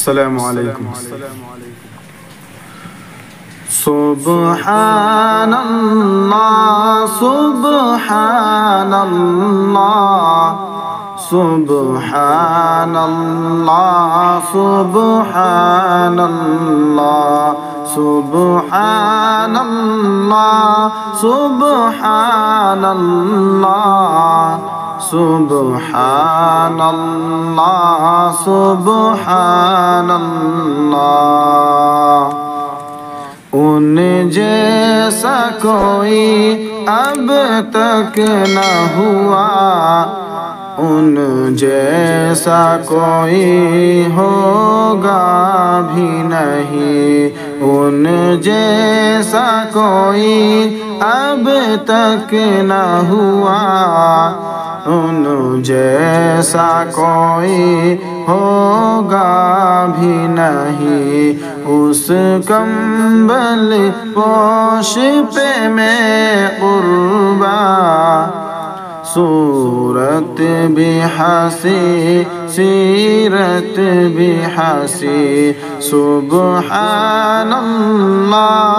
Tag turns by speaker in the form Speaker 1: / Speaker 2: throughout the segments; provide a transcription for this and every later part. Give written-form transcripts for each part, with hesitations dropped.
Speaker 1: السلام علیکم. سبحان اللہ سبحان اللہ سبحان اللہ سبحان اللہ سبحان اللہ سبحان اللہ سبحان اللہ سبحان اللہ. ان جیسا کوئی اب تک نہ ہوا، ان جیسا کوئی ہوگا بھی نہیں، ان جیسا کوئی اب تک نہ ہوا، ان جیسا کوئی ہوگا بھی نہیں. اس کمبل پوش پہ میں قربا، صورت بھی ہنسی سیرت بھی ہنسی. سبحان اللہ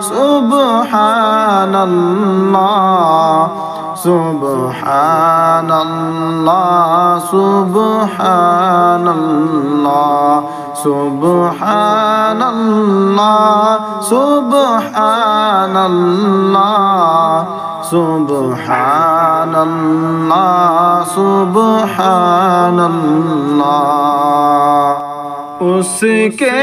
Speaker 1: سبحان اللہ سبحان اللہ سبحان اللہ سبحان اللہ سبحان اللہ سبحان اللہ سبحان اللہ. اس کے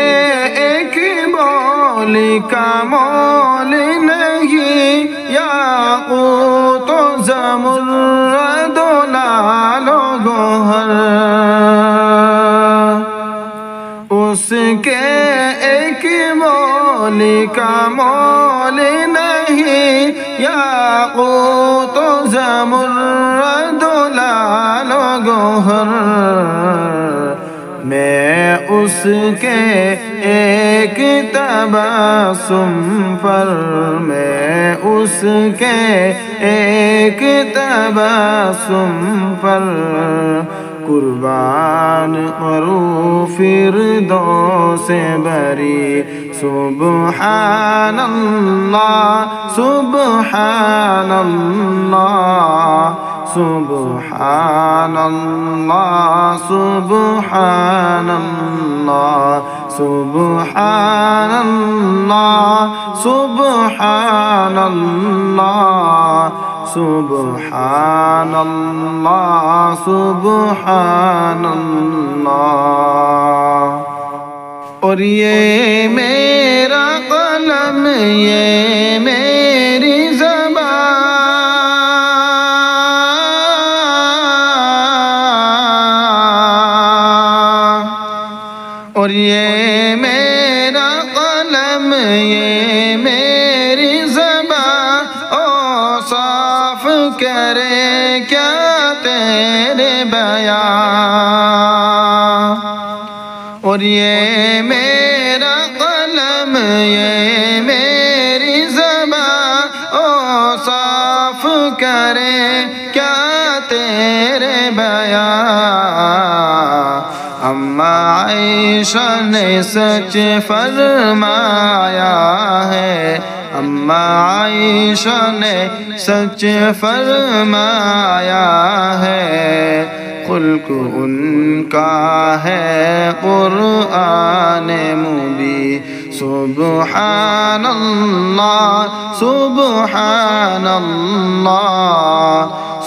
Speaker 1: ایک بولی کا مول نہیں، یاقوت و زمرد و لعل و گوہر. اس کے ایک مولی کا مول نہیں، یاقوت و زمرد و لعل و گوہر. میں اس کے ایک تبسم پر، میں اس کے ایک تبسم پر قربان کروں فردوس بری. سبحان اللہ سبحان اللہ سبحان اللہ سبحان اللہ سبحان اللہ سبحان اللہ سبحان اللہ سبحان اللہ. اور یہ میرا قلم، یہ میری زبان، اور یہ میرا قلم، یہ میری زبان، اوصاف کرے کیا تیرے بیان. اور یہ میرا قلم، یہ میری زبان، اوصاف کرے کیا تیرے بیان. اما عائشہ نے سچ فرمایا ہے، اما عائشہ نے سچ فرمایا ہے. خلق ان کا ہے قرآن مبین. سبحان اللہ سبحان اللہ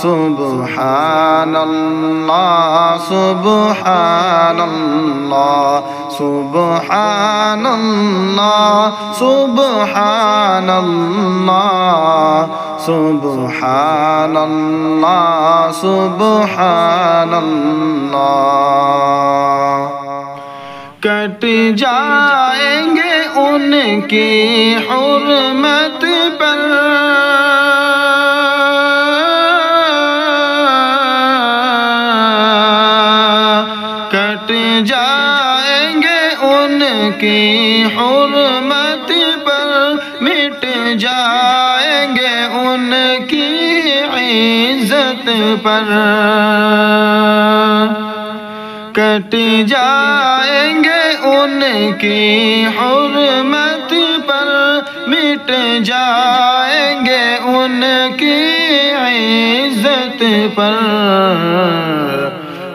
Speaker 1: سبحان اللہ سبحان اللہ سبحان اللہ سبحان اللہ سبحان اللہ سبحان اللہ. کٹ جائیں گے ان کی حرمت پر، کٹ جائیں گے ان کی حرمت پر، مٹ جائیں گے ان کی عزت پر. کٹ جائیں گے ان کی حرمت پر، مٹ جائیں گے ان کی عزت پر۔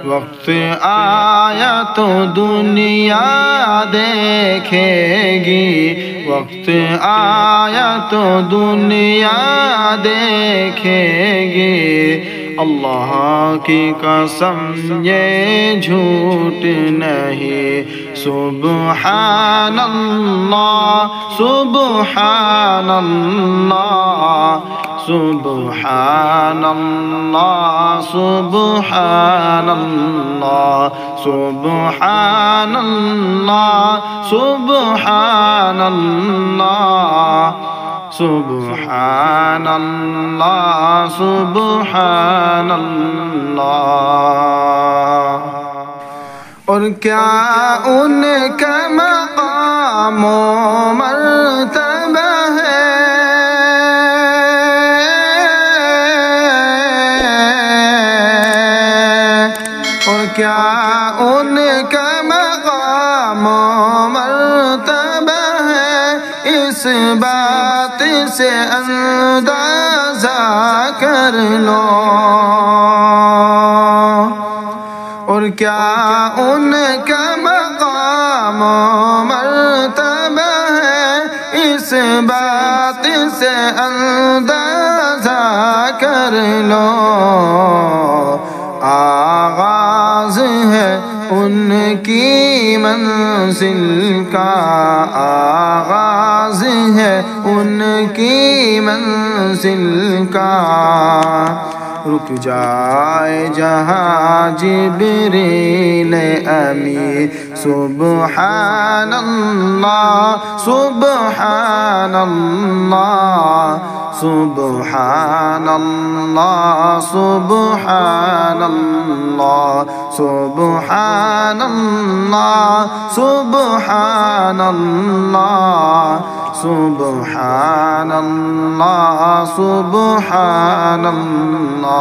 Speaker 1: وقت آیا تو دنیا دیکھے گی، وقت آیا تو دنیا دیکھے گی، اللہ کی قسم یہ جھوٹ نہیں۔ سبحان اللہ سبحان اللہ سبحان اللہ سبحان اللہ سبحان اللہ سبحان اللہ سبحان اللہ سبحان اللہ۔ اور کیا ان کا مقام و مرتبہ ہے، اور کیا ان کا مقام و مرتبہ ہے، اس بات سے اندازہ کر لو۔ اور کیا ان کا مقام و مرتبہ ہے، اس بات سے اندازہ کر لو۔ آغاز ہے ان کی منزل کا، آغاز ہے ان کی منزل کا، رک جائے جہاں جبریل امین۔ سبحان اللہ سبحان اللہ سبحان اللہ سبحان اللہ سبحان اللہ سبحان اللہ سبحان اللہ سبحان اللہ۔